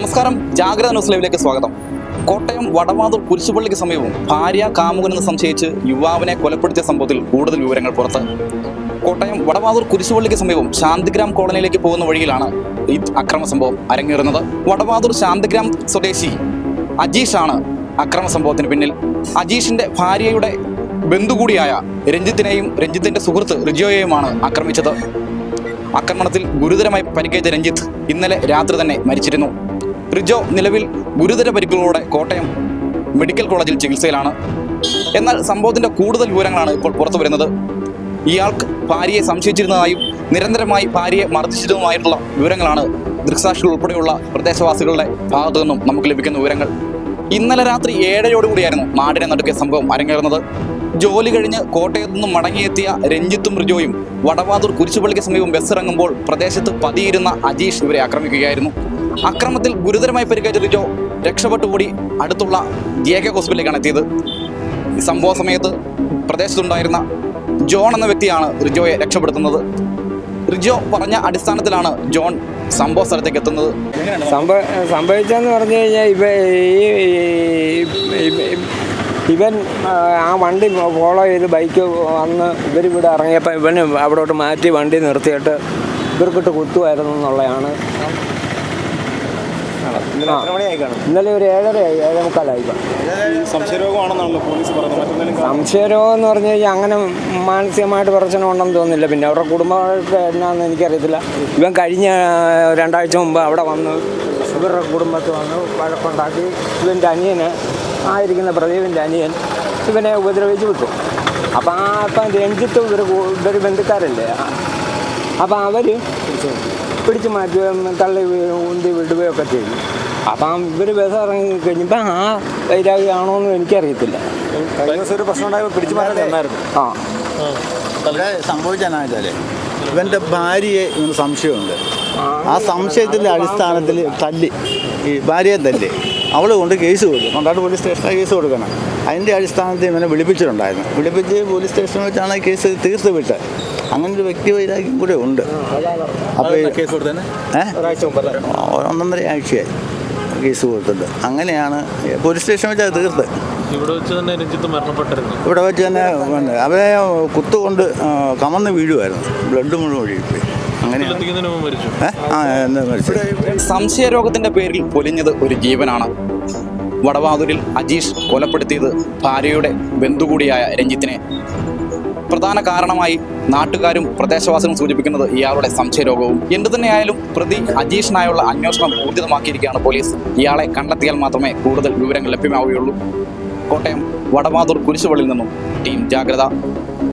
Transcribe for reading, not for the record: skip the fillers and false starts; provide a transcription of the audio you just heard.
നമസ്കാരം, ജാഗ്രത ന്യൂസ് ലൈവിലേക്ക് സ്വാഗതം. കോട്ടയം വടവാതൂർ കുരിശുപള്ളിക്ക് സമീപം ഭാര്യ കാമുകനെന്ന് സംശയിച്ച് യുവാവിനെ കൊലപ്പെടുത്തിയ സംഭവത്തിൽ കൂടുതൽ വിവരങ്ങൾ പുറത്ത്. കോട്ടയം വടവാതൂർ കുരിശുപള്ളിക്ക് സമീപം ശാന്തിഗ്രാം കോളനിയിലേക്ക് പോകുന്ന വഴിയിലാണ് ഈ അക്രമ സംഭവം അരങ്ങേറുന്നത്. വടവാതൂർ ശാന്തിഗ്രാം സ്വദേശി അജീഷാണ് അക്രമ സംഭവത്തിന് പിന്നിൽ. അജീഷിന്റെ ഭാര്യയുടെ ബന്ധു കൂടിയായ രഞ്ജിത്തിനെയും രഞ്ജിത്തിന്റെ സുഹൃത്ത് റിജോയെയുമാണ് ആക്രമിച്ചത്. ആക്രമണത്തിൽ ഗുരുതരമായി പരിക്കേറ്റ രഞ്ജിത്ത് ഇന്നലെ രാത്രി തന്നെ മരിച്ചിരുന്നു. റിജോ നിലവിൽ ഗുരുതര പരിക്കുകളോടെ കോട്ടയം മെഡിക്കൽ കോളേജിൽ ചികിത്സയിലാണ്. എന്നാൽ സംഭവത്തിന്റെ കൂടുതൽ വിവരങ്ങളാണ് ഇപ്പോൾ പുറത്തു വരുന്നത്. ഇയാൾക്ക് ഭാര്യയെ സംശയിച്ചിരുന്നതായും നിരന്തരമായി ഭാര്യയെ മർദ്ദിച്ചിരുന്നതുമായിട്ടുള്ള വിവരങ്ങളാണ് ദൃക്സാക്ഷികൾ ഉൾപ്പെടെയുള്ള പ്രദേശവാസികളുടെ ഭാഗത്തു നിന്നും നമുക്ക് ലഭിക്കുന്ന വിവരങ്ങൾ. ഇന്നലെ രാത്രി 7:30 നാടിനെ നടുക്കിയ സംഭവം അരങ്ങേറുന്നത്. ജോലി കഴിഞ്ഞ് കോട്ടയത്തു നിന്നും മടങ്ങിയെത്തിയ രഞ്ജിത്തും റിജോയും വടവാതൂർ കുരിശുപള്ളിക്ക് സമീപം ബസ്സിറങ്ങുമ്പോൾ പ്രദേശത്ത് പതിയിരുന്ന അജീഷ് ഇവരെ ആക്രമിക്കുകയായിരുന്നു. അക്രമത്തിൽ ഗുരുതരമായി പരിക്കേറ്റ റിജോ രക്ഷപ്പെട്ടുകൂടി അടുത്തുള്ള JK ഹോസ്പിറ്റലിലേക്കാണ് എത്തിയത്. ഈ സംഭവ സമയത്ത് പ്രദേശത്തുണ്ടായിരുന്ന ജോൺ എന്ന വ്യക്തിയാണ് റിജോയെ രക്ഷപ്പെടുത്തുന്നത്. റിജോ പറഞ്ഞ അടിസ്ഥാനത്തിലാണ് ജോൺ സംഭവ സ്ഥലത്തേക്ക് എത്തുന്നത്. സംഭവിച്ചതെന്ന് പറഞ്ഞു കഴിഞ്ഞാൽ ഇവൻ ആ വണ്ടി ഫോളോ ചെയ്ത് ബൈക്ക് വന്ന് ഇവരിവിടെ ഇറങ്ങിയപ്പോൾ ഇവന് അവിടോട്ട് മാറ്റി വണ്ടി നിർത്തിയിട്ട് ഇവർക്കിട്ട് കുത്തുമായിരുന്നു എന്നുള്ളതാണ്. ഇന്നലെ ഒരു 7:30 സംശയരോഗം എന്ന് പറഞ്ഞു കഴിഞ്ഞാൽ അങ്ങനെ മാനസികമായിട്ട് പ്രശ്നം ഉണ്ടെന്ന് തോന്നുന്നില്ല. പിന്നെ അവരുടെ കുടുംബമൊക്കെ എന്നാന്ന് എനിക്കറിയത്തില്ല. ഇവൻ കഴിഞ്ഞ 2 ആഴ്ച മുമ്പ് അവിടെ വന്ന് ഇവരുടെ കുടുംബത്തിൽ വന്ന് വഴക്കുണ്ടാക്കി ഇവൻ്റെ അനിയന് ആയിരിക്കുന്ന പ്രദീപിൻ്റെ അനിയൻ ഇവനെ ഉപദ്രവിച്ച് വിട്ടു. അപ്പം രഞ്ജിത്ത് ഇവർ ബന്ധുക്കാരല്ലേ, അപ്പം അവർ പിടിച്ചു മാറ്റുകയും തള്ളി ഉന്തി വിടുകയൊക്കെ ചെയ്തു. അപ്പം ഇവർ ബസ് ഇറങ്ങി കഴിഞ്ഞപ്പോൾ ആ വൈരാഗ്യമാണോ എന്ന് എനിക്കറിയത്തില്ല. ഒരു പ്രശ്നം ഉണ്ടായപ്പോൾ പിടിച്ചു മാറ്റാനായിരുന്നു. സംഭവിച്ചാൽ ഇവൻ്റെ ഭാര്യയെ ഇവന് സംശയമുണ്ട്. ആ സംശയത്തിൻ്റെ അടിസ്ഥാനത്തിൽ ഈ ഭാര്യയെ തല്ലി അവൾ കൊണ്ട് കേസ് കൊടുക്കും. കൊണ്ടാട്ട് പോലീസ് സ്റ്റേഷനിൽ കേസ് കൊടുക്കണം. അതിൻ്റെ അടിസ്ഥാനത്തിൽ ഇവനെ വിളിപ്പിച്ചിട്ടുണ്ടായിരുന്നു. വിളിപ്പിച്ച് പോലീസ് സ്റ്റേഷനിൽ വെച്ചാണ് കേസ് തീർത്ത് വിട്ട്. അങ്ങനെ ഒരു വ്യക്തി വൈരാഗ്യം കൂടെ ഉണ്ട്. അപ്പോൾ 1.5 ആഴ്ചയായി കേസ് കൊടുത്തിട്ട്. അങ്ങനെയാണ് പോലീസ് സ്റ്റേഷനിൽ വെച്ച് അത് തീർത്ത്. ഇവിടെ വെച്ച് തന്നെ രഞ്ജിത്ത് മരണപ്പെട്ടിരുന്നു. ഇവിടെ വെച്ച് തന്നെ അവരെ കുത്തുകൊണ്ട് കമന്ന് വീഴുമായിരുന്നു. ബ്ലഡ് മുഴുവൻ ഒഴുകിപ്പോയി. സംശയരോഗത്തിന്റെ പേരിൽ പൊലിഞ്ഞത് ഒരു ജീവനാണ്. വടവാതൂരിൽ അജീഷ് കൊലപ്പെടുത്തിയത് ഭാര്യയുടെ ബന്ധു കൂടിയായ രഞ്ജിത്തിനെ. പ്രധാന കാരണമായി നാട്ടുകാരും പ്രദേശവാസികളും സൂചിപ്പിക്കുന്നത് ഇയാളുടെ സംശയരോഗവും. എന്തു തന്നെയായാലും പ്രതി അജീഷിനായുള്ള അന്വേഷണം ഊർജിതമാക്കിയിരിക്കുകയാണ് പോലീസ്. ഇയാളെ കണ്ടെത്തിയാൽ മാത്രമേ കൂടുതൽ വിവരങ്ങൾ ലഭ്യമാവുകയുള്ളൂ. കോട്ടയം വടവാതൂർ കുരിശുപള്ളിയിൽ നിന്നും ടീം ജാഗ്രത.